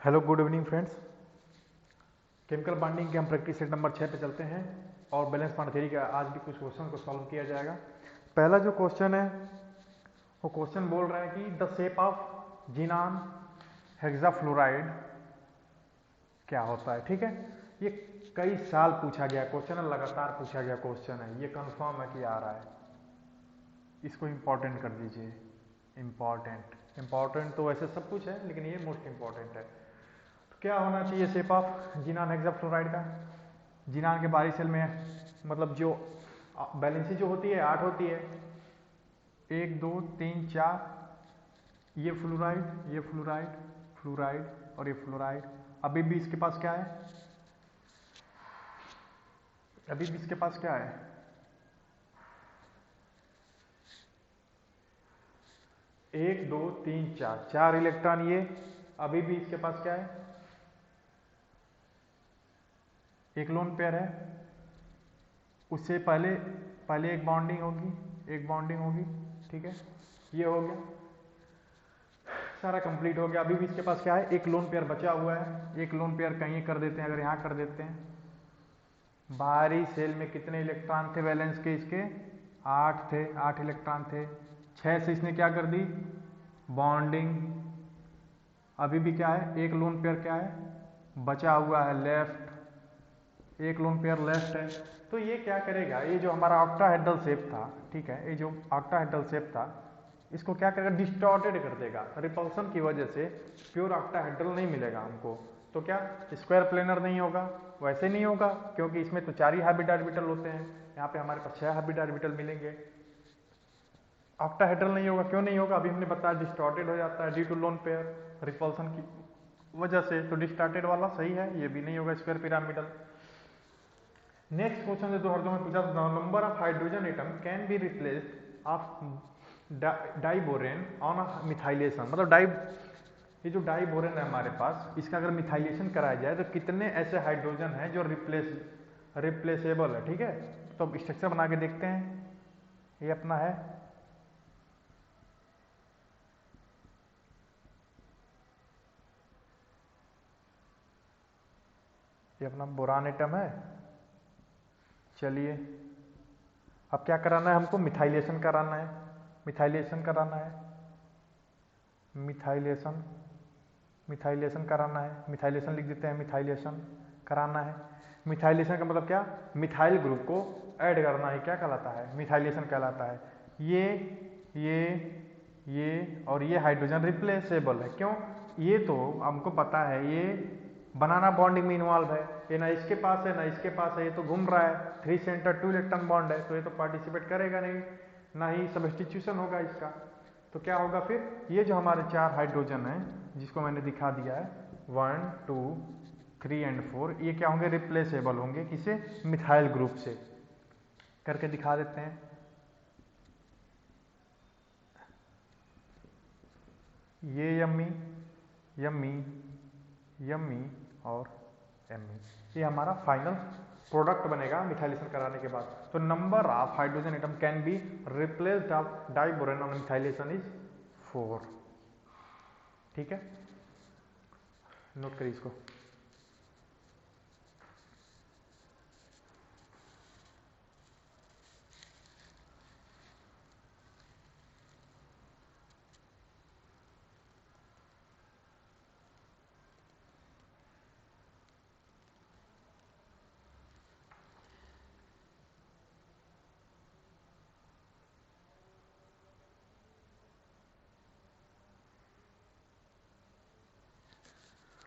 Hello good evening friends. Chemical bonding के हम practice set number 6 पे चलते हैं और बैलेंस बॉन्ड थ्योरी का आज भी कुछ क्वेश्चन को सॉल्व किया जाएगा। पहला जो क्वेश्चन है वो क्वेश्चन बोल रहा है कि द शेप ऑफ जिनान हेक्साफ्लोराइड क्या होता है। ठीक है, ये कई साल पूछा गया क्वेश्चन है, लगातार पूछा गया क्वेश्चन है, ये कंफर्म है कि आ रहा है। इसको इम्पोर्टेंट कर दीजिए। इम्पोर्टेंट तो वैसे सब कुछ है लेकिन ये मोस्ट इम्पोर्टेंट है। क्या होना चाहिए शेप ऑफ जिनान हेक्साफ्लोराइड का। जिनान के बारी सेल में मतलब जो बैलेंसी जो होती है 8 होती है, 1 2 3 4, ये फ्लोराइड, ये फ्लोराइड, फ्लोराइड और ये फ्लोराइड। अभी भी इसके पास क्या है, अभी भी इसके पास क्या है, एक दो तीन चार, 4 इलेक्ट्रॉन। ये अभी भी इसके पास क्या है, एक लोन पेयर है। उससे पहले एक बॉन्डिंग होगी, एक बॉन्डिंग होगी। ठीक है, ये हो गया, सारा कंप्लीट हो गया। अभी भी इसके पास क्या है, एक लोन पेयर बचा हुआ है। एक लोन पेयर कहीं कर देते हैं, अगर यहाँ कर देते हैं। बाहरी सेल में कितने इलेक्ट्रॉन थे वैलेंस के, इसके 8 थे, 8 इलेक्ट्रॉन थे। 6 से इसने क्या कर दी, बॉन्डिंग। अभी भी क्या है, एक लोन पेयर क्या है बचा हुआ है, लेफ्ट, एक लोन पेयर लेफ्ट है। तो ये क्या करेगा, ये जो हमारा ऑक्टाहेड्रल शेप था, ठीक है, ये जो ऑक्टाहेड्रल शेप था इसको क्या करेगा, डिस्टॉर्टेड कर देगा। रिपल्सन की वजह से प्योर ऑक्टाहेड्रल नहीं मिलेगा हमको। तो क्या स्क्वायर प्लेनर नहीं होगा, वैसे नहीं होगा क्योंकि इसमें तो 4 ही हाइब्रिड ऑर्बिटल होते हैं, यहाँ पे हमारे पास 6 हाइब्रिड ऑर्बिटल मिलेंगे। ऑक्टाहेड्रल नहीं होगा, क्यों नहीं होगा, अभी हमने बताया डिस्टॉर्टेड हो जाता है due to lone pair repulsion की वजह से। तो डिस्टॉर्टेड वाला सही है, ये भी नहीं होगा स्क्वायर पिरामिडल। नेक्स्ट क्वेश्चन जो 2002 में पूछा, number of hydrogen atom can be replaced of diborane on methylation. मतलब ये जो डाइबोरेन है हमारे पास, इसका अगर मिथाइलेशन कराया जाए तो कितने ऐसे हाइड्रोजन हैं जो रिप्लेसेबल है। ठीक है, तो अब स्ट्रक्चर बना के देखते हैं। ये अपना है, ये अपना बोरान एटम है। चलिए अब क्या कराना है हमको, मिथाइलेशन कराना है, मिथाइलेशन कराना है, मिथाइलेशन कराना है। मिथाइलेशन लिख देते हैं, मिथाइलेशन कराना है। मिथाइलेशन का मतलब क्या, मिथाइल ग्रुप को ऐड करना है, क्या कहलाता है, मिथाइलेशन कहलाता है। ये और ये हाइड्रोजन रिप्लेसेबल है। क्यों, ये तो हमको पता है ये बनाना बॉन्डिंग में इन्वॉल्व है, ये ना इसके पास है ना इसके पास है, ये तो घूम रहा है, 3 सेंटर 2 इलेक्ट्रॉन बॉन्ड है, तो ये तो पार्टिसिपेट करेगा नहीं, ना ही सब्स्टिट्यूशन होगा इसका। तो क्या होगा फिर, ये जो हमारे 4 हाइड्रोजन हैं जिसको मैंने दिखा दिया है 1 2 3 एंड 4, ये क्या होंगे, रिप्लेसेबल होंगे, किसे, मिथाइल ग्रुप से। करके दिखा देते हैं। ये यम्मी यम्मी यम्मी और एम्मी, ये हमारा फाइनल प्रोडक्ट बनेगा मिथाइलेशन कराने के बाद। तो number of hydrogen atom can be replaced of diborane on methylation is 4। ठीक है, नोट करिए इसको।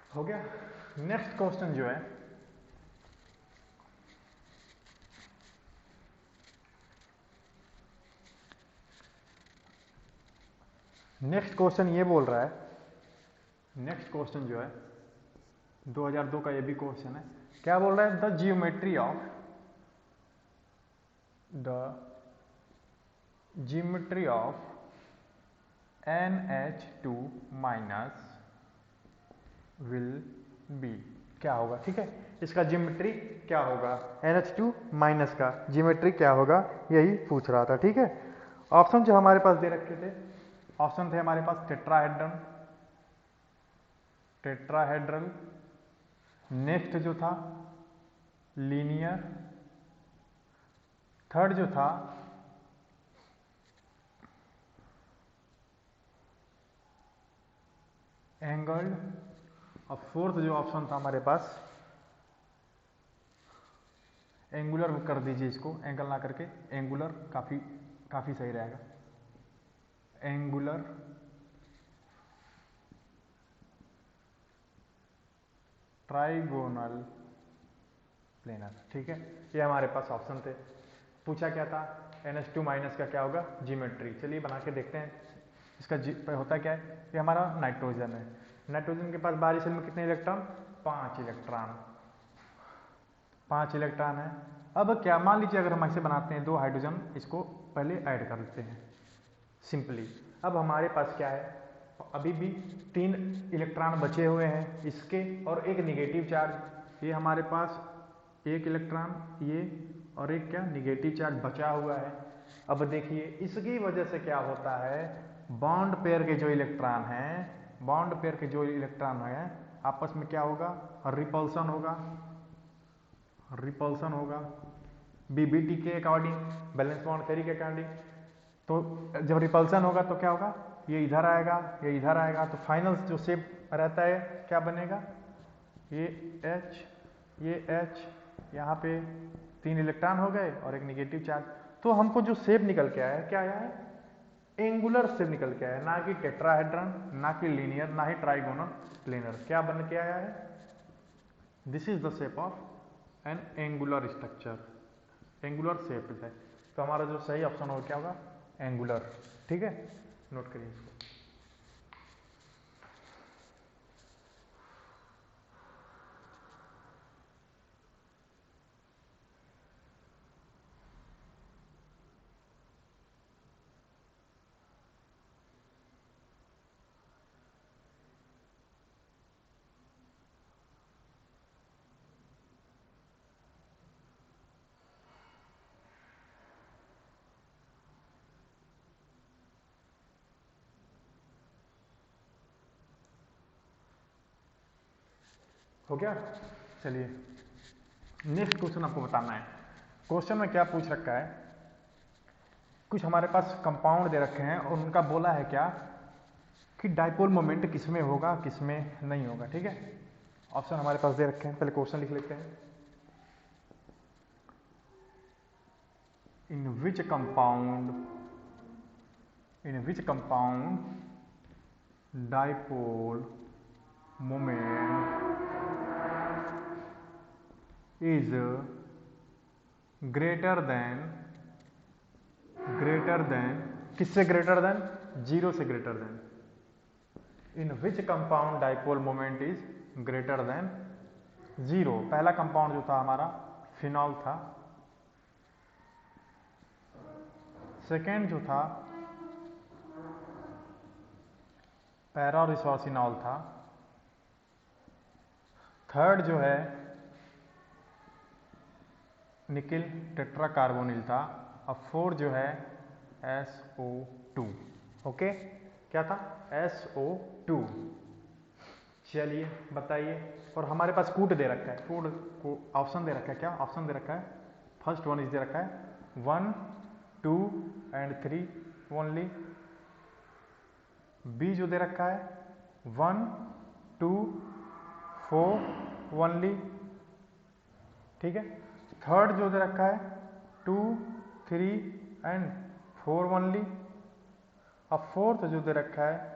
हो गया। नेक्स्ट क्वेश्चन जो है, नेक्स्ट क्वेश्चन ये बोल रहा है, नेक्स्ट क्वेश्चन जो है 2002 का ये भी क्वेश्चन है। क्या बोल रहा है, the geometry of NH2 minus will be, क्या होगा। ठीक है, इसका ज्योमेट्री क्या होगा, NH2 माइनस का ज्योमेट्री क्या होगा, यही पूछ रहा था। ठीक है, ऑप्शन जो हमारे पास दे रखे थे, ऑप्शन थे हमारे पास टेट्राहेड्रन, टेट्राहेड्रल। नेक्स्ट जो था लीनियर। थर्ड जो था एंगल्ड। और फोर्थ जो ऑप्शन था हमारे पास एंगुलर कर दीजिए इसको, एंगल ना करके एंगुलर, काफी सही रहेगा। Angular trigonal planar. ठीक है, ये हमारे पास ऑप्शन थे। पूछा क्या था, NH2 माइनस का क्या होगा, ज्योमेट्री। चलिए बना के देखते हैं। इसका होता क्या है, ये हमारा नाइट्रोजन है। नाइट्रोजन के पास बाहरी शेल में कितने इलेक्ट्रॉन, 5 इलेक्ट्रॉन। 5 इलेक्ट्रॉन है। अब क्या, मान लीजिए अगर हम ऐसे बनाते हैं 2 हाइड्रोजन, इसको पहले ऐड कर लेते हैं सिंपली। अब हमारे पास क्या है, अभी भी 3 इलेक्ट्रॉन बचे हुए हैं इसके, और एक निगेटिव चार्ज। ये हमारे पास 1 इलेक्ट्रॉन, ये और एक क्या, निगेटिव चार्ज बचा हुआ है। अब देखिए इसकी वजह से क्या होता है, बॉन्ड पेयर के जो इलेक्ट्रॉन हैं, बॉन्ड पेयर के जो इलेक्ट्रॉन हैं आपस में क्या होगा, रिपल्सन होगा। रिपल्सन होगा BBT के अकॉर्डिंग, बैलेंस बॉन्ड थ्योरी के अकॉर्डिंग। तो जब रिपल्सन होगा तो क्या होगा, ये इधर आएगा, ये इधर आएगा, तो फाइनल जो शेप रहता है क्या बनेगा, ये H, ये H, यहाँ पे 3 इलेक्ट्रॉन हो गए और एक निगेटिव चार्ज। तो हमको जो शेप निकल के आया है, क्या आया है, एंगुलर शेप निकल के आया है, ना कि टेट्राहेड्रन, ना कि लीनियर, ना ही ट्राइगोनल प्लेनर। क्या बन के आया है, this is the shape of N angular structure, angular shape है। तो हमारा जो सही ऑप्शन होगा क्या होगा, एंगुलर। ठीक है, नोट करिए इसको। हो गया, चलिए नेक्स्ट क्वेश्चन आपको बताना है। क्वेश्चन में क्या पूछ रखा है, कुछ हमारे पास कंपाउंड दे रखे हैं और उनका बोला है क्या कि डाइपोल मोमेंट किसमें होगा किसमें नहीं होगा। ठीक है, ऑप्शन हमारे पास दे रखे हैं, पहले क्वेश्चन लिख लेते हैं। In which compound dipole moment is greater than किससे ग्रेटर देन, 0 से greater than. In which compound dipole moment is greater than 0। पहला कंपाउंड जो था हमारा फिनॉल था, सेकेंड जो था पैरारिसोसिनॉल था, थर्ड जो है निकिल टेट्राकार्बोनिल था, और फोर्थ जो है SO2। ओके, क्या था, SO2। चलिए बताइए, और हमारे पास कूट दे रखा है, कूट को ऑप्शन दे रखा है, क्या ऑप्शन दे रखा है, फर्स्ट वन इज दे रखा है 1, 2 एंड 3 ओनली। बी जो दे रखा है 1, 2, 4 ओनली। ठीक है, थर्ड जो दे रखा है 2, 3 एंड 4 ओनली। और फोर्थ जो दे रखा है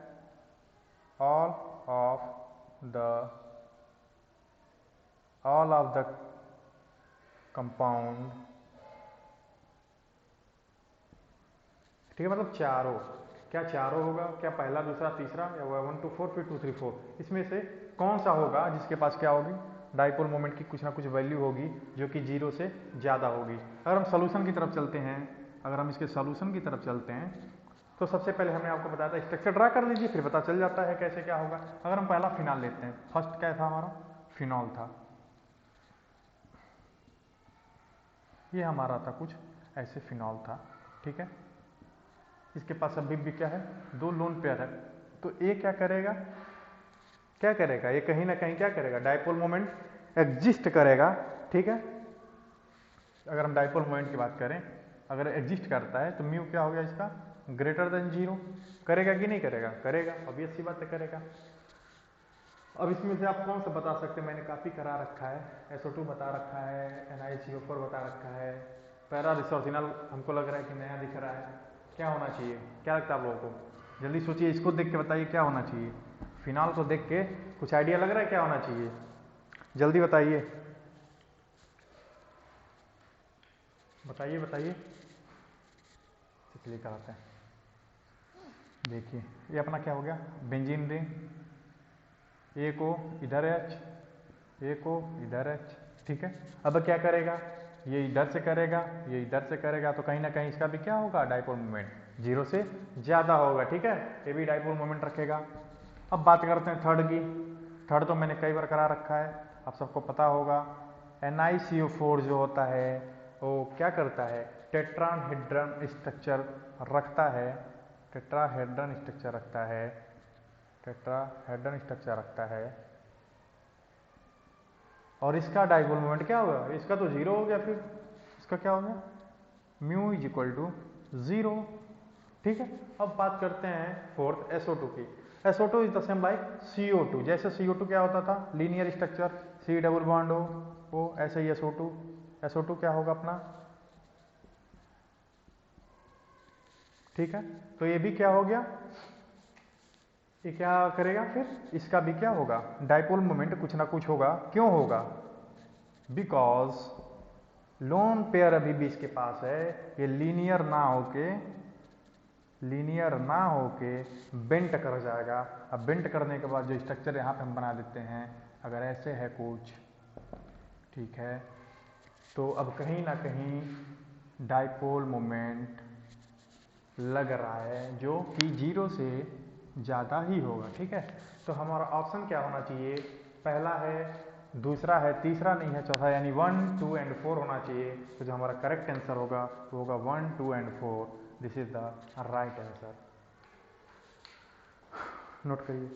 all of the कंपाउंड। ठीक है, मतलब चारों, क्या चारों होगा, क्या पहला दूसरा तीसरा, या 1 2 4 फिर 2 3 4, इसमें से कौन सा होगा जिसके पास क्या होगी, डाइपोल मोमेंट की कुछ ना कुछ वैल्यू होगी जो कि 0 से ज़्यादा होगी। अगर हम सोल्यूशन की तरफ चलते हैं, अगर हम इसके सोल्यूशन की तरफ चलते हैं, तो सबसे पहले हमने आपको बताया था स्ट्रक्चर ड्रा कर लीजिए, फिर पता चल जाता है कैसे क्या होगा। अगर हम पहला फिनॉल लेते हैं, फर्स्ट क्या था हमारा, फिनॉल था, ये हमारा था कुछ ऐसे फिनॉल था। ठीक है, इसके पास अभी भी क्या है, 2 लोन पेयर है। तो ए क्या करेगा, क्या करेगा, ये कहीं ना कहीं क्या करेगा, डाइपोल मोमेंट एग्जिस्ट करेगा, ठीक है। अगर हम डाइपोल मोमेंट की बात करें, अगर एग्जिस्ट करता है तो म्यू क्या हो गया इसका, ग्रेटर देन 0। करेगा कि नहीं करेगा, करेगा, ऑब्वियस सी बात है करेगा। अब इसमें से आप कौन सा बता सकते हैं, मैंने काफी करा रखा है, SO2 बता रखा है, NiCO4 बता रखा है, पैरा रिसोर्सिनल हमको लग रहा है कि नया दिख रहा है, क्या होना चाहिए, क्या लगता है आप लोगों को, जल्दी सोचिए, इसको देख के बताइए क्या होना चाहिए, फिनाल को देख के कुछ आइडिया लग रहा है क्या होना चाहिए, जल्दी बताइए, बताइए बताइए, चलिए कराते हैं। देखिए ये अपना क्या हो गया, बेंजीन रिंग, ए को इधर H, ए को इधर H, ठीक है। अब क्या करेगा, ये इधर से करेगा, ये इधर से करेगा, तो कहीं ना कहीं इसका भी क्या होगा, डाइपोल मोमेंट 0 से ज्यादा होगा, ठीक है, ये भी डाइपोल मोमेंट रखेगा। अब बात करते हैं थर्ड की, थर्ड तो मैंने कई बार करा रखा है, आप सबको पता होगा, NiCO4 जो होता है वो क्या करता है, टेट्राहेड्रन स्ट्रक्चर रखता है, टेट्राहेड्रन स्ट्रक्चर रखता है, टेट्राहेड्रन स्ट्रक्चर रखता है, और इसका डाइपोल मोमेंट क्या होगा, इसका तो 0 हो गया, फिर इसका क्या हो गया, म्यू इज इक्वल टू 0, ठीक है। अब बात करते हैं फोर्थ SO2 की, SO2 is the same like CO2, जैसे CO2 क्या होता था, linear structure, C double bond हो, ऐसे ही SO2 क्या होगा अपना, ठीक है। तो ये भी क्या हो गया, ये क्या करेगा, फिर इसका भी क्या होगा, डाइपोल मोमेंट कुछ ना कुछ होगा, क्यों होगा, बिकॉज लोन पेयर अभी भी इसके पास है, ये लीनियर ना होके बेंट कर जाएगा। अब बेंट करने के बाद जो स्ट्रक्चर यहाँ पे हम बना देते हैं, अगर ऐसे है कुछ, ठीक है, तो अब कहीं ना कहीं डाइपोल मोमेंट लग रहा है जो कि 0 से ज़्यादा ही होगा, ठीक है। तो हमारा ऑप्शन क्या होना चाहिए, पहला है, दूसरा है, तीसरा नहीं है, चौथा, यानी 1, 2 एंड 4 होना चाहिए। तो जो हमारा करेक्ट आंसर होगा वो होगा 1, 2 and 4, this is the right answer, note करिए।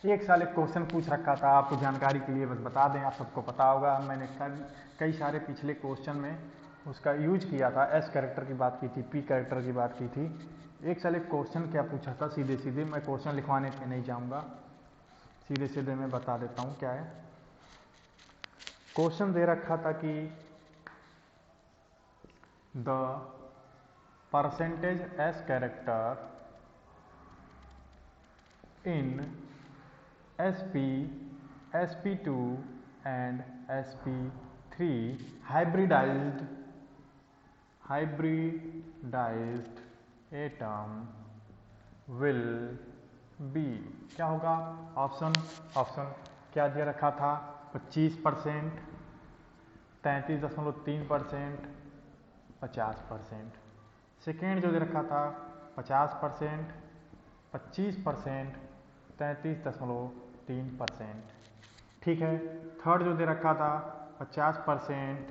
एक साल एक क्वेश्चन पूछ रखा था, आपको जानकारी के लिए बस बता दें, आप सबको पता होगा, मैंने कई सारे पिछले क्वेश्चन में उसका यूज किया था, S कैरेक्टर की बात की थी, P कैरेक्टर की बात की थी। एक साल एक क्वेश्चन क्या पूछा था, सीधे सीधे, मैं क्वेश्चन लिखवाने पे नहीं जाऊंगा, सीधे सीधे मैं बता देता हूँ क्या है। क्वेश्चन दे रखा था कि the percentage S character in SP, SP2 and SP3 hybridized atom will be, क्या होगा, ऑप्शन क्या दे रखा था, 25%, 33.3%, 50%। सेकेंड जो दे रखा था 50%, 25%, 33.3%, ठीक है। थर्ड जो दे रखा था 50%,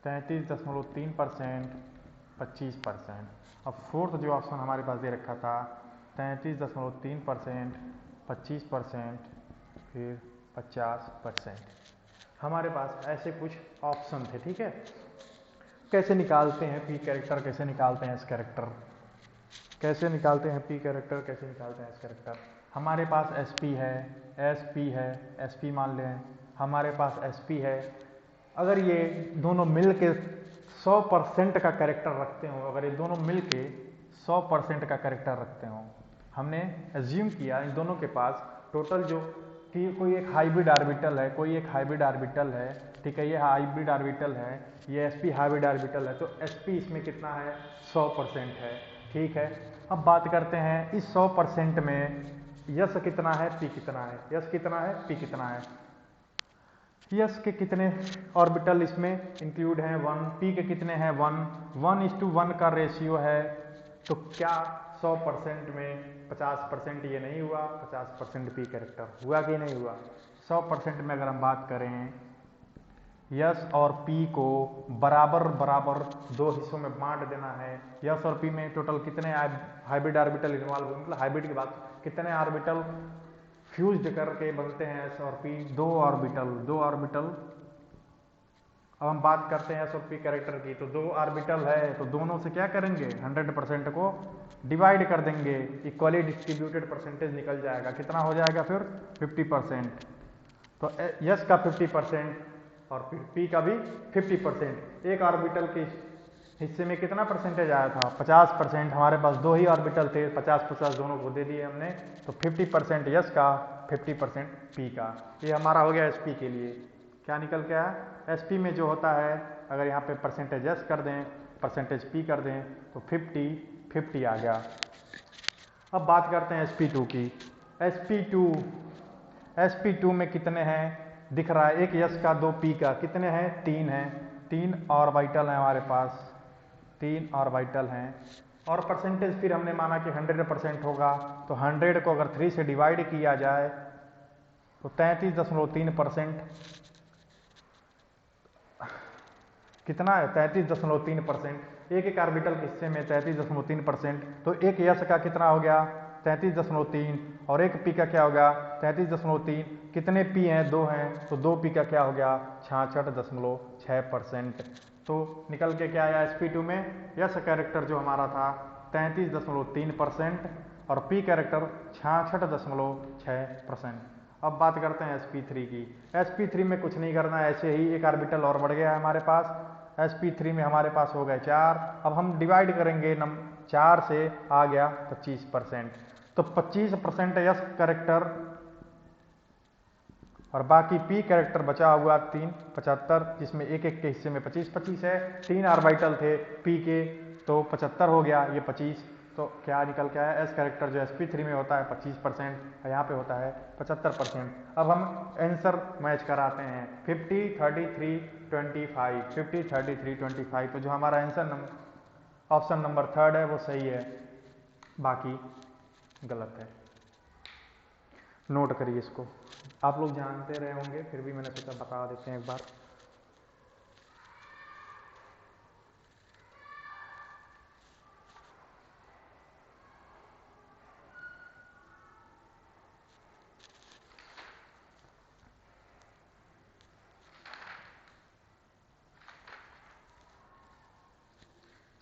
33.3%, 25%। अब फोर्थ जो ऑप्शन हमारे पास दे रखा था 33.3%, 25%, फिर 50%। हमारे पास ऐसे कुछ ऑप्शन थे, ठीक है। कैसे निकालते हैं P कैरेक्टर, कैसे निकालते हैं S कैरेक्टर, कैसे निकालते हैं P कैरेक्टर, कैसे निकालते हैं S कैरेक्टर। हमारे पास SP है, SP है, SP मान लें, हमारे पास SP है। अगर ये दोनों मिल के 100% का कैरेक्टर रखते हो, अगर ये दोनों मिल के 100% का कैरेक्टर रखते हो, हमने एज्यूम किया इन दोनों के पास टोटल जो कि कोई एक हाइब्रिड ऑर्बिटल है, कोई एक हाइब्रिड ऑर्बिटल है, ठीक है, ये हाइब्रिड ऑर्बिटल है, ये SP हाइब्रिड ऑर्बिटल है, तो SP इसमें कितना है, 100% है, ठीक है। अब बात करते हैं इस 100% में यस कितना है, P कितना है, यस कितना है, P कितना है। यस के कितने ऑर्बिटल इसमें इंक्लूड हैं, 1, P के कितने हैं, 1:1 का रेशियो है, तो क्या 100% में 50% ये नहीं हुआ, 50% P कैरेक्टर हुआ कि नहीं हुआ, 100% में अगर हम बात करें, यस और पी को बराबर बराबर दो हिस्सों में बांट देना है। यस और पी में टोटल कितने हाइब्रिड ऑर्बिटल इन्वॉल्व हुए, मतलब हाइब्रिड की बात, कितने ऑर्बिटल फ्यूज्ड करके बनते हैं एस और पी, दो ऑर्बिटल। अब हम बात करते हैं एस और पी कैरेक्टर की, तो दो ऑर्बिटल है तो दोनों से क्या करेंगे, 100% को डिवाइड कर देंगे, इक्वली डिस्ट्रीब्यूटेड परसेंटेज निकल जाएगा। कितना हो जाएगा फिर 50%। तो यस का 50% और फिर पी का भी 50%। एक ऑर्बिटल के हिस्से में कितना परसेंटेज आया था, 50%। हमारे पास दो ही ऑर्बिटल थे, 50-50 दोनों को दे दिए हमने, तो 50% यस का, 50% पी का। ये हमारा हो गया एसपी के लिए। क्या निकल के आया, एसपी में जो होता है, अगर यहाँ पे परसेंटेज यस कर दें, परसेंटेज पी कर दें, तो 50-50 आ गया। अब बात करते हैं sp2 की। sp2 में कितने हैं दिख रहा है, एक यस का, दो पी का, कितने हैं, 3 हैं। 3 ऑर्बिटल हैं हमारे पास, 3 ऑर्बिटल हैं। और परसेंटेज फिर हमने माना कि 100% होगा, तो 100 को अगर 3 से डिवाइड किया जाए तो 33.3%। कितना है, 33.3%। एक ऑर्बिटल के हिस्से में 33.3%, तो एक यस का कितना हो गया, 33.3, और एक पी का क्या हो गया, 33.3। कितने पी हैं, दो हैं, तो दो पी का क्या हो गया, 66.6%। तो निकल के क्या आया sp2 में, यस कैरेक्टर जो हमारा था 33.3% और पी कैरेक्टर 66.6%। अब बात करते हैं sp3 की। sp3 में कुछ नहीं करना है, ऐसे ही एक ऑर्बिटल और बढ़ गया है हमारे पास। sp3 में हमारे पास हो गए 4। अब हम डिवाइड करेंगे 4 से, आ गया 25%। तो 25% यस कैरेक्टर और बाकी पी कैरेक्टर बचा हुआ 3, 75, जिसमें एक एक के हिस्से में 25-25 है। 3 ऑर्बिटल थे पी के, तो 75 हो गया, ये 25। तो क्या निकल के आया, एस कैरेक्टर जो sp3 में होता है 25% और यहाँ पे होता है 75%। अब हम आंसर मैच कराते हैं, 50, 33, 25, 50, 33, 25। तो जो हमारा आंसर ऑप्शन नंबर 3 है वो सही है, बाकी गलत है। नोट करिए इसको, आप लोग जानते रहे होंगे, फिर भी मैंने सोचा बता देते हैं एक बार।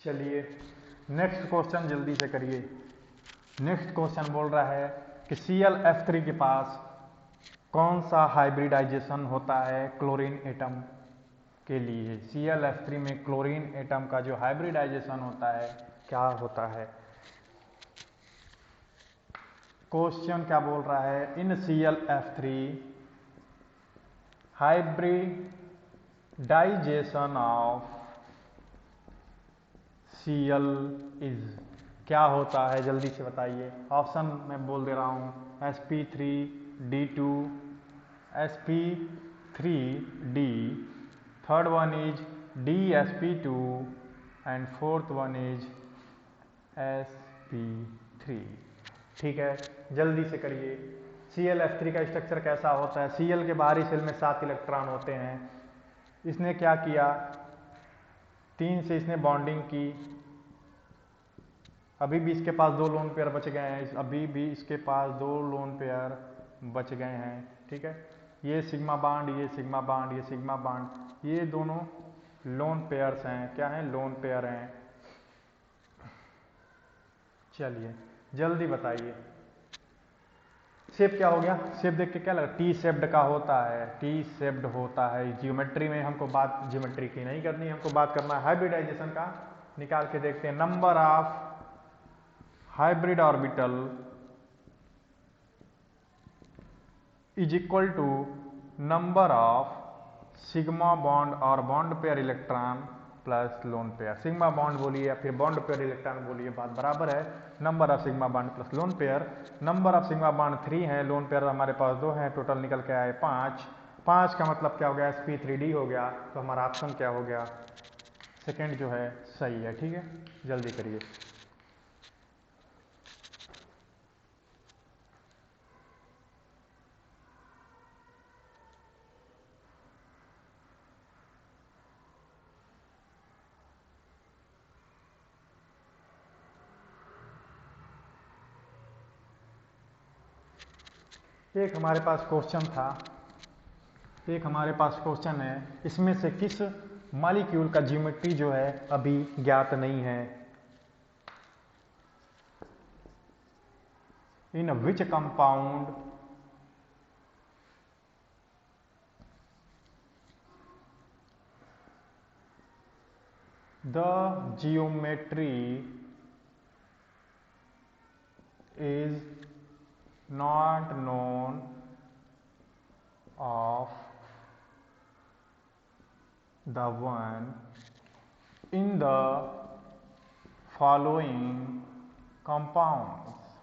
चलिए नेक्स्ट क्वेश्चन जल्दी से करिए। नेक्स्ट क्वेश्चन बोल रहा है कि ClF3 के पास कौन सा हाइब्रिडाइजेशन होता है क्लोरीन एटम के लिए। ClF3 में क्लोरीन एटम का जो हाइब्रिडाइजेशन होता है क्या होता है। क्वेश्चन क्या बोल रहा है, in ClF3 hybridisation of Cl is, क्या होता है जल्दी से बताइए। ऑप्शन मैं बोल दे रहा हूं, sp3d2, sp3d, third one is dsp2 and fourth one is sp3। ठीक है, जल्दी से करिए। ClF3 का स्ट्रक्चर कैसा होता है, Cl के बाहरी शेल में 7 इलेक्ट्रॉन होते हैं। इसने क्या किया, 3 से इसने बॉन्डिंग की, अभी भी इसके पास 2 लोन पेयर बच गए हैं, अभी भी इसके पास 2 लोन पेयर बच गए हैं। ठीक है, ये सिग्मा बॉन्ड, ये सिग्मा बॉन्ड, ये सिग्मा बॉन्ड, ये दोनों लोन पेयर्स हैं। क्या हैं, लोन पेयर हैं। चलिए जल्दी बताइए, शेप क्या हो गया, शेप देख के क्या लगा, टी शेप्ड का होता है, टी शेप्ड होता है। ज्योमेट्री में हमको बात ज्योमेट्री की नहीं करनी, हमको बात करना है हाइब्रिडाइजेशन का। निकाल के देखते हैं, number of hybrid orbital is equal to number of sigma bond और bond pair electron plus lone pair. Sigma bond बोलिए या फिर बॉन्ड पेयर इलेक्ट्रॉन बोलिए, बात बराबर है। Number of sigma bond plus lone pair, number of sigma bond 3 है, lone pair हमारे पास 2 हैं, टोटल निकल के आए 5। 5 का मतलब क्या हो गया, sp3d हो गया। तो हमारा ऑप्शन क्या हो गया, सेकेंड जो है सही है। ठीक है, जल्दी करिए। एक हमारे पास क्वेश्चन था, एक हमारे पास क्वेश्चन है, इसमें से किस मॉलिक्यूल का ज्योमेट्री जो है अभी ज्ञात नहीं है। In which compound the geometry is not known of the one in the following compounds।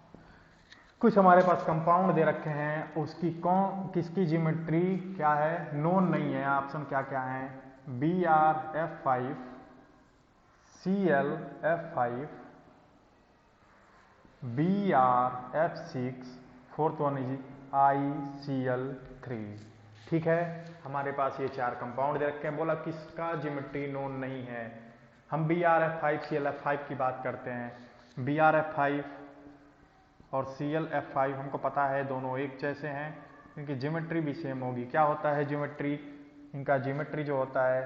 कुछ हमारे पास कंपाउंड दे रखे हैं, उसकी किसकी ज्योमेट्री क्या है, नोन नहीं है। ऑप्शन क्या क्या है, BrF5, ClF5, BrF6, fourth one is ICl3। ठीक है, हमारे पास ये 4 कंपाउंड दे रखे हैं, बोला किसका ज्योमेट्री नोन नहीं है। हम BrF5 ClF5 की बात करते हैं। BrF5 और ClF5 हमको पता है दोनों एक जैसे हैं, इनकी ज्योमेट्री भी सेम होगी। क्या होता है ज्योमेट्री, इनका ज्योमेट्री जो होता है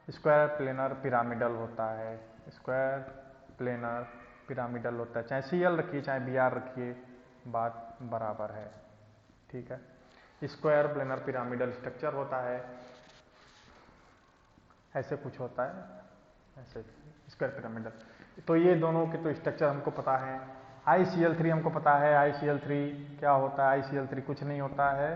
स्क्वायर प्लेनर पिरामिडल होता है। स्क्वायर प्लेनर पिरामिडल होता है, चाहे Cl रखिए चाहे Br रखिए, बात बराबर है। ठीक है, स्क्वायर प्लेनर पिरामिडल स्ट्रक्चर होता है, ऐसे कुछ होता है, ऐसे स्क्वायर पिरामिडल। तो ये दोनों के तो स्ट्रक्चर हमको पता है। ICl3 हमको पता है, ICl3 क्या होता है, ICl3 कुछ नहीं होता है,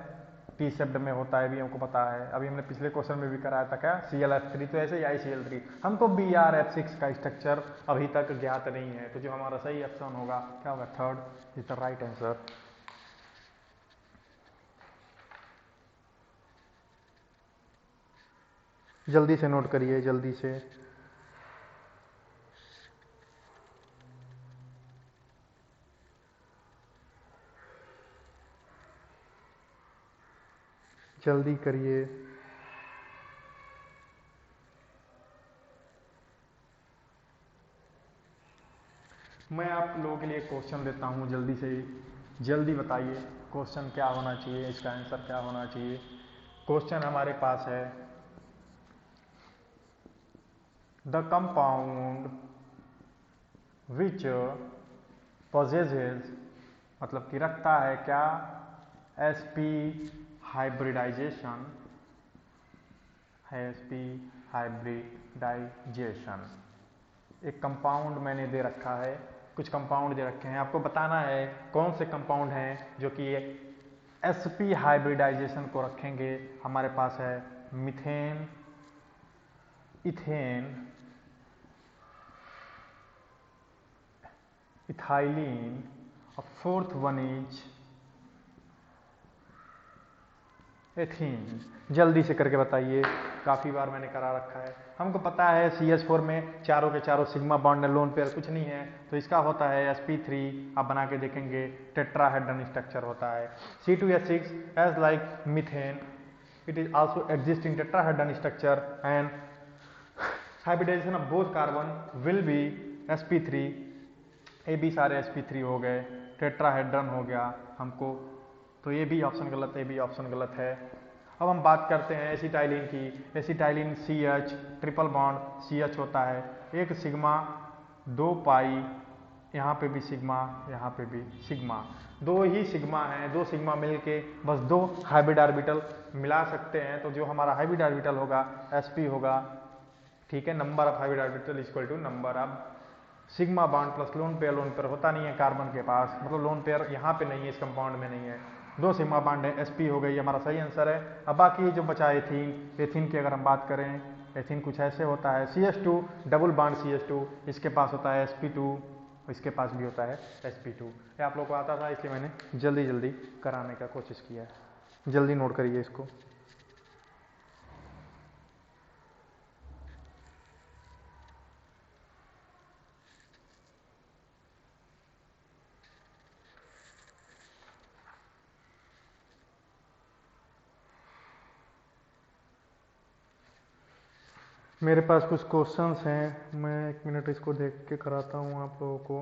टी शेप्ड में होता है, भी हमको पता है। अभी हमने पिछले क्वेश्चन में भी कराया था क्या, ClF3, तो ऐसे ही ICl3। हमको BrF6 का स्ट्रक्चर अभी तक ज्ञात नहीं है, तो जो हमारा सही ऑप्शन होगा क्या होगा, third is the right answer. जल्दी से नोट करिए, जल्दी से। जल्दी करिए। मैं आप लोगों के लिए क्वेश्चन देता हूं, जल्दी से जल्दी बताइए क्वेश्चन क्या होना चाहिए, इसका आंसर क्या होना चाहिए। क्वेश्चन हमारे पास है, द कंपाउंड विच possesses, मतलब कि रखता है क्या, sp हाइब्रिडाइजेशन, sp हाइब्रिडाइजेशन। एक कंपाउंड मैंने दे रखा है, कुछ कंपाउंड दे रखे हैं, आपको बताना है कौन से कंपाउंड हैं जो कि sp हाइब्रिडाइजेशन को रखेंगे। हमारे पास है मीथेन, इथेन, इथाइलिन और फोर्थ वन इज एथीन। जल्दी से करके बताइए, काफी बार मैंने करा रखा है। हमको पता है CH4 में चारों के चारों सिग्मा बॉन्ड है, लोन पेयर कुछ नहीं है, तो इसका होता है sp3। आप बना के देखेंगे, टेट्राहेड्रन स्ट्रक्चर होता है। C2H6 as like methane, it is also exist in tetrahedron structure and hybridisation of both carbon will be sp3। ये भी सारे sp3 हो गए, टेट्राहेड्रन हो गया हमको, तो ये भी ऑप्शन गलत है, ये भी ऑप्शन गलत है। अब हम बात करते हैं एसिटाइलिन की। Acetylene CH, triple bond CH होता है, एक सिग्मा 2 पाई, यहाँ पे भी सिग्मा, यहाँ पे भी सिग्मा, 2 ही सिग्मा हैं, 2 सिग्मा मिलके बस 2 हाइब्रिड ऑर्बिटल मिला सकते हैं। तो जो हमारा हाइब्रिड ऑर्बिटल होगा sp होगा। ठीक है, number of hybrid orbital equal to number of sigma bond plus lone pair होता नहीं है कार्बन के पास, मतलब लोन पेयर यहाँ पे नहीं है, इस कंपाउंड में नहीं है। 2 सिग्मा बॉन्ड है, sp हो गई, हमारा सही आंसर है। अब बाकी जो बचा एथीन, एथीन की अगर हम बात करें, एथीन कुछ ऐसे होता है, CH2 डबल बॉन्ड CH2, इसके पास होता है sp2, इसके पास भी होता है sp2। ये आप लोग को आता था, इसलिए मैंने जल्दी जल्दी कराने का कोशिश किया है। जल्दी नोट करिए इसको। मेरे पास कुछ क्वेश्चंस हैं, मैं 1 मिनट इसको देख के कराता हूँ आप लोगों को।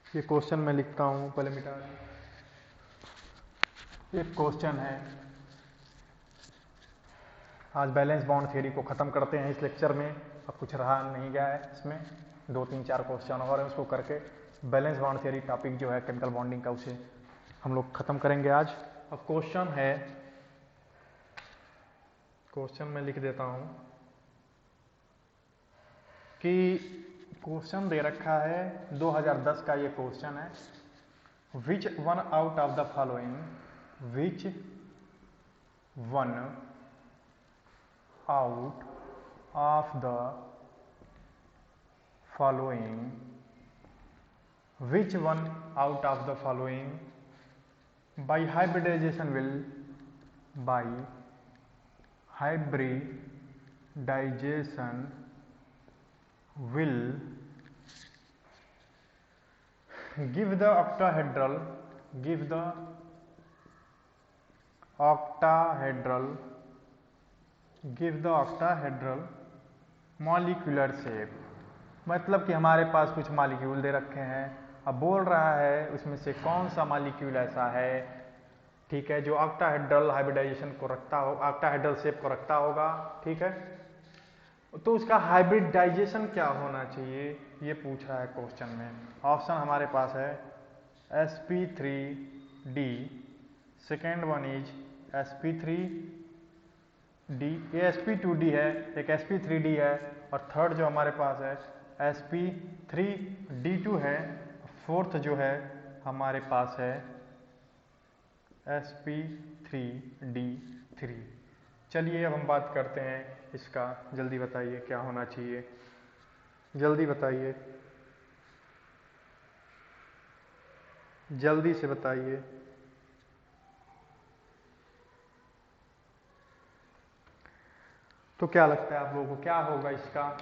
ये क्वेश्चन मैं लिखता हूँ, पहले मिटा दूँ। एक क्वेश्चन है, आज बैलेंस बॉन्ड थ्योरी को ख़त्म करते हैं इस लेक्चर में। अब कुछ रहा नहीं गया है इसमें, 2 3 4 क्वेश्चन और है, उसको करके बैलेंस बॉन्ड थ्योरी टॉपिक जो है केमिकल बॉन्डिंग का, उसे हम लोग ख़त्म करेंगे आज। अब क्वेश्चन है, क्वेश्चन मैं लिख देता हूँ कि क्वेश्चन दे रखा है 2010 का ये क्वेश्चन है, which one out of the following, which one out of the following, which one out of the following by hybridization will, by hybridization will give the octahedral, give the octahedral, give the octahedral molecular shape. मतलब कि हमारे पास कुछ molecule दे रखे हैं, अब बोल रहा है उसमें से कौन सा मॉलिक्यूल ऐसा है, ठीक है, जो ऑक्टाहेड्रल हाइब्रिडाइजेशन को रखता हो, ऑक्टाहेड्रल शेप को रखता होगा, ठीक है। तो उसका हाइब्रिडाइजेशन क्या होना चाहिए, ये पूछा है क्वेश्चन में। ऑप्शन हमारे पास है sp3d, second one is sp3d, ये sp2d है, एक sp3d है, और थर्ड जो हमारे पास है sp3d2 है, फोर्थ जो है हमारे पास है sp3d3। चलिए अब हम बात करते हैं इसका, जल्दी बताइए क्या होना चाहिए, जल्दी बताइए, जल्दी से बताइए। तो क्या लगता है आप लोगों को क्या होगा इसका?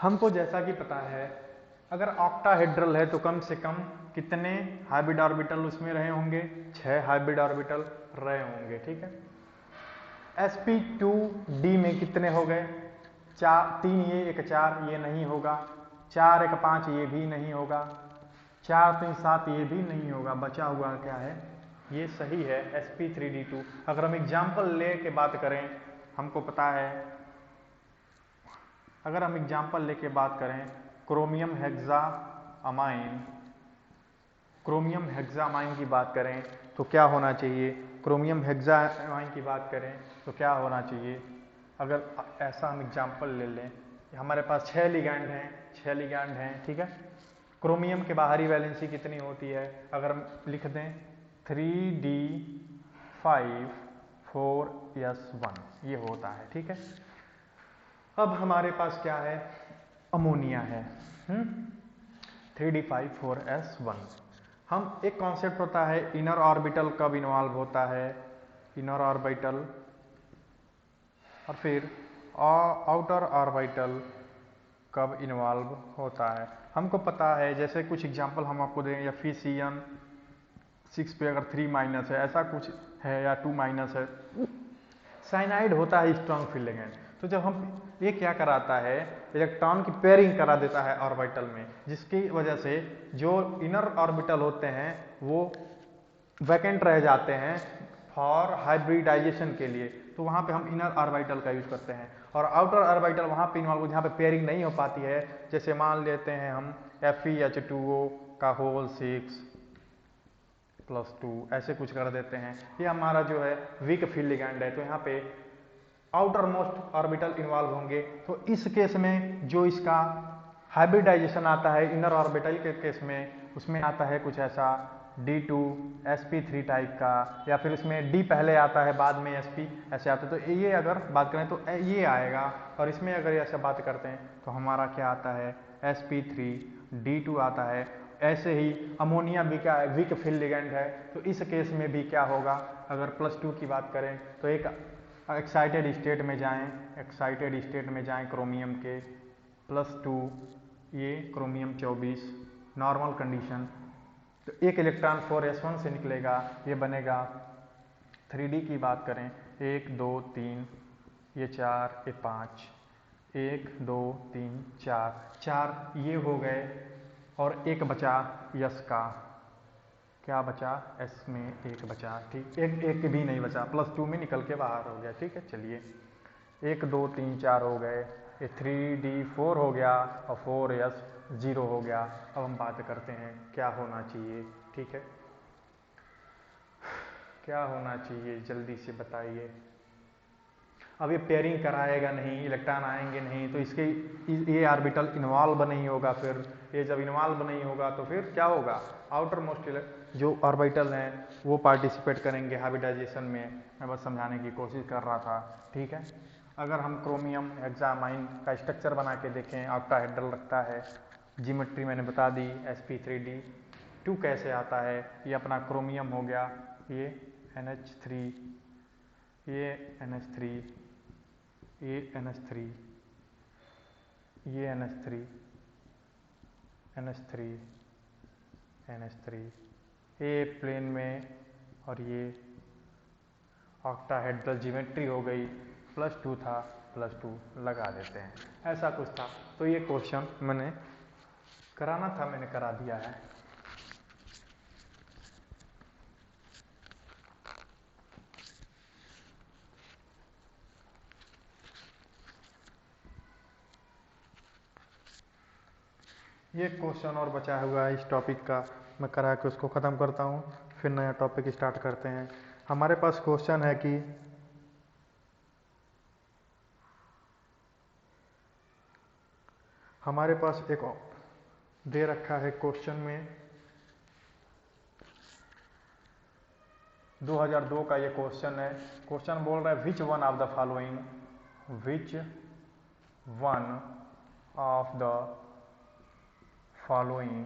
हमको जैसा कि पता है, अगर ऑक्टाहेड्रल है तो कम से कम कितने हाइब्रिड ऑर्बिटल उसमें रहे होंगे? 6 हाइब्रिड ऑर्बिटल रहे होंगे, ठीक है। sp2d में कितने हो गए? 3 ये 1 4, ये नहीं होगा। 4 1 5, ये भी नहीं होगा। 4 3 7, ये भी नहीं होगा। बचा हुआ क्या है? ये सही है sp3d2। अगर हम एग्जाम्पल ले के बात करें, हमको पता है, अगर हम एग्जाम्पल लेके बात करें, क्रोमियम हेक्सामाइन, क्रोमियम हेक्सामाइन की बात करें तो क्या होना चाहिए? क्रोमियम हेक्सामाइन की बात करें तो क्या होना चाहिए? अगर ऐसा हम एग्जाम्पल ले लें, हमारे पास 6 लिगैंड हैं, 6 लिगैंड हैं, ठीक है। क्रोमियम के बाहरी वैलेंसी कितनी होती है? अगर हम लिख दें 3d5 4s1, ये होता है, ठीक है। अब हमारे पास क्या है? अमोनिया है, 3d5 4s1। हम एक कॉन्सेप्ट होता है इनर ऑर्बिटल कब इन्वॉल्व होता है, इनर ऑर्बिटल, और फिर आउटर ऑर्बिटल कब इन्वॉल्व होता है। हमको पता है, जैसे कुछ एग्जांपल हम आपको दें, या फिशियन 6 पे अगर 3 माइनस है, ऐसा कुछ है, या 2 माइनस है। साइनाइड होता है स्ट्रॉन्ग फील्ड लिगेंड, तो जब हम ये क्या कराता है, इलेक्ट्रॉन की पेयरिंग करा देता है ऑर्बिटल में, जिसकी वजह से जो इनर ऑर्बिटल होते हैं वो वैकेंट रह जाते हैं फॉर हाइब्रिडाइजेशन के लिए। तो वहाँ पे हम इनर ऑर्बिटल का यूज करते हैं, और आउटर ऑर्बिटल वहाँ पे इन्वॉल्व, जहाँ पे पेयरिंग नहीं हो पाती है। जैसे मान लेते हैं हम FeH2O का होल 6+2, ऐसे कुछ कर देते हैं। ये हमारा जो है वीक फील्ड लिगैंड है, तो यहाँ पे आउटर मोस्ट ऑर्बिटल इन्वॉल्व होंगे। तो इस केस में जो इसका हाइब्रिडाइजेशन आता है इनर ऑर्बिटल के केस में, उसमें आता है कुछ ऐसा D2sp3 टाइप का, या फिर उसमें D पहले आता है बाद में sp, ऐसे आता है। तो ये अगर बात करें तो ये आएगा, और इसमें अगर ऐसा बात करते हैं तो हमारा क्या आता है? sp3d2 आता है। ऐसे ही अमोनिया वीक फील्ड लिगेंड है, तो इस केस में भी क्या होगा? अगर +2 की बात करें तो एक एक्साइटेड स्टेट में जाएं, एक्साइटेड स्टेट में जाएं क्रोमियम के, +2, ये क्रोमियम 24, नॉर्मल कंडीशन, तो एक इलेक्ट्रॉन 4s1 से निकलेगा, ये बनेगा 3d की बात करें 1 2 3, ये 4, ये 5, 1 2 3 4, 4 ये हो गए और एक बचा यस का, क्या बचा, एस में एक बचा, ठीक, एक भी नहीं बचा, +2 में निकल के बाहर हो गया, ठीक है। चलिए 1 2 3 4 हो गए, ये 3D 4 हो गया और 4S 0 हो गया। अब हम बात करते हैं क्या होना चाहिए, ठीक है, क्या होना चाहिए जल्दी से बताइए। अब ये पेयरिंग कराएगा नहीं, इलेक्ट्रॉन आएंगे नहीं, तो इसके ये ऑर्बिटल इन्वॉल्व नहीं होगा, फिर ये जब इन्वॉल्व नहीं होगा तो फिर क्या होगा, आउटर मोस्ट जो ऑर्बिटल हैं वो पार्टिसिपेट करेंगे हाइब्रिडाइजेशन में। मैं बस समझाने की कोशिश कर रहा था, ठीक है। अगर हम क्रोमियम हेक्सामाइन का स्ट्रक्चर बना के देखें, ऑक्टाहेड्रल रखता है, जियोमेट्री मैंने बता दी, sp3d2 कैसे आता है, ये अपना क्रोमियम हो गया, ये NH3, ये NH3, ये NH3, ये NH3, NH3, NH3, ये प्लेन में, और ये ऑक्टाहेड्रल ज्योमेट्री हो गई, +2 था, +2 लगा देते हैं, ऐसा कुछ था। तो ये क्वेश्चन मैंने कराना था, मैंने करा दिया है। ये क्वेश्चन और बचा हुआ है इस टॉपिक का, मैं करा के उसको ख़त्म करता हूँ, फिर नया टॉपिक स्टार्ट करते हैं। हमारे पास क्वेश्चन है कि हमारे पास एक दे रखा है क्वेश्चन में, 2002 का ये क्वेश्चन है। क्वेश्चन बोल रहा है which one of the following, which one of the following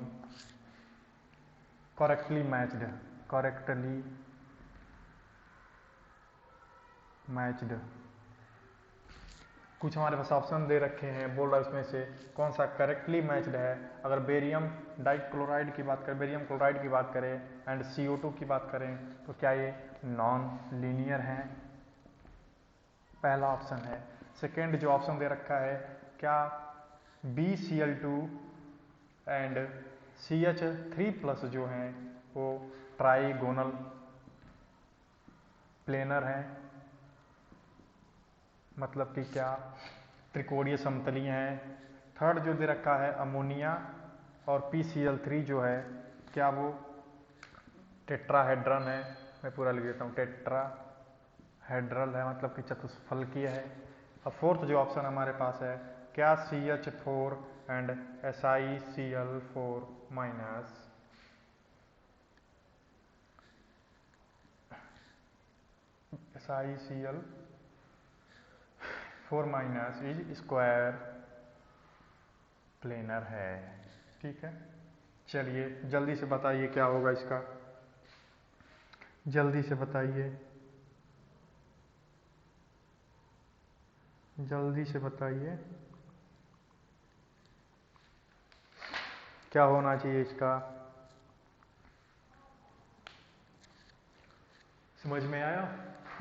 correctly matched, कुछ हमारे पास ऑप्शन दे रखे हैं, बोल रहा है उसमें से कौन सा करेक्टली मैच्ड है। अगर बेरियम डाइक्लोराइड की बात करें, बेरियम क्लोराइड की बात करें एंड CO2 की बात करें, तो क्या ये नॉन लीनियर हैं, पहला ऑप्शन है। सेकेंड जो ऑप्शन दे रखा है, क्या BCl2 एंड CH3+ जो हैं वो ट्राइगोनल प्लेनर हैं, मतलब कि क्या त्रिकोणीय समतलीय हैं। थर्ड जो दे रखा है अमोनिया और PCl3 जो है, क्या वो टेट्राहेड्रन है, मैं पूरा लिख देता हूँ, टेट्राहेड्रल है, मतलब कि चतुष्फलकीय है। अब फोर्थ जो ऑप्शन हमारे पास है, क्या CH4 and SiCl4 minus SiCl4 minus is square planar है, ठीक है। चलिए जल्दी से बताइए क्या होगा इसका, जल्दी से बताइए, जल्दी से बताइए क्या होना चाहिए इसका, समझ में आया।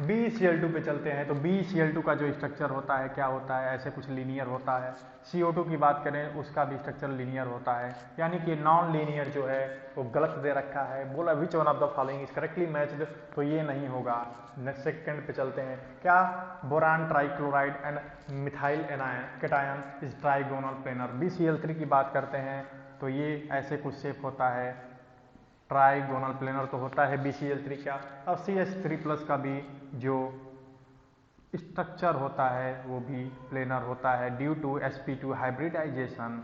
BCl2 पे चलते हैं, तो BCl2 का जो स्ट्रक्चर होता है क्या होता है, ऐसे कुछ लीनियर होता है। CO2 की बात करें उसका भी स्ट्रक्चर लीनियर होता है, यानी कि नॉन लीनियर जो है वो गलत दे रखा है, बोला which one of the following is correctly matched, तो ये नहीं होगा। नेक्स्ट सेकंड पे चलते हैं, क्या boron trichloride and methyl cation is trigonal planar. BCl3 की बात करते हैं तो ये ऐसे कुछ शेप होता है, ट्राइगोनल प्लेनर तो होता है BCl3 का। अब CH3+ का भी जो स्ट्रक्चर होता है वो भी प्लेनर होता है, due to sp2 hybridisation,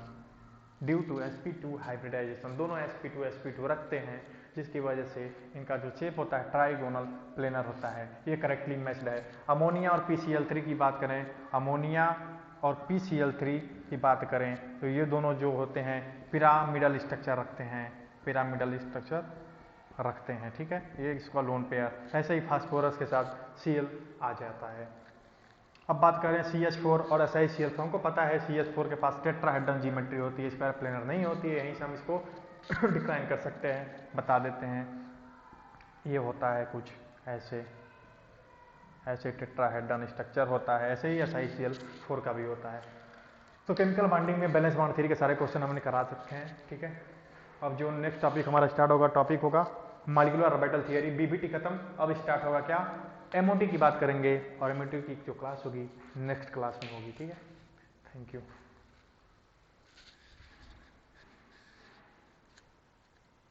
due to sp2 hybridisation, दोनों sp2 रखते हैं, जिसकी वजह से इनका जो शेप होता है ट्राइगोनल प्लेनर होता है, ये करेक्टली मैच्ड है। अमोनिया और PCl3 की बात करें, अमोनिया और PCl3 की बात करें तो ये दोनों जो होते हैं पिरामिडल स्ट्रक्चर रखते हैं, पिरामिडल स्ट्रक्चर रखते हैं, ठीक है। ये इसका लोन पेयर, ऐसे ही फास्फोरस के साथ Cl आ जाता है। अब बात करें CH4 और SiCl4, हमको पता है CH4 के पास टेट्राहेड्रल ज्योमेट्री होती है, स्क्वायर प्लेनर नहीं होती है, यहीं से हम इसको डिक्लाइन कर सकते हैं, बता देते हैं। ये होता है कुछ ऐसे, ऐसे टेट्राहेड्रल स्ट्रक्चर होता है, ऐसे ही SiCl4 का भी होता है। तो केमिकल बॉन्डिंग में बैलेंस बॉन्ड थ्योरी के सारे क्वेश्चन हमने करा सकते हैं, ठीक है। अब जो नेक्स्ट टॉपिक हमारा स्टार्ट होगा, टॉपिक होगा मॉलिक्यूलर ऑर्बिटल थियरी। बीबीटी खत्म, अब स्टार्ट होगा क्या, एमओटी की बात करेंगे, और एमओटी की जो क्लास होगी नेक्स्ट क्लास में होगी, ठीक है। Thank you.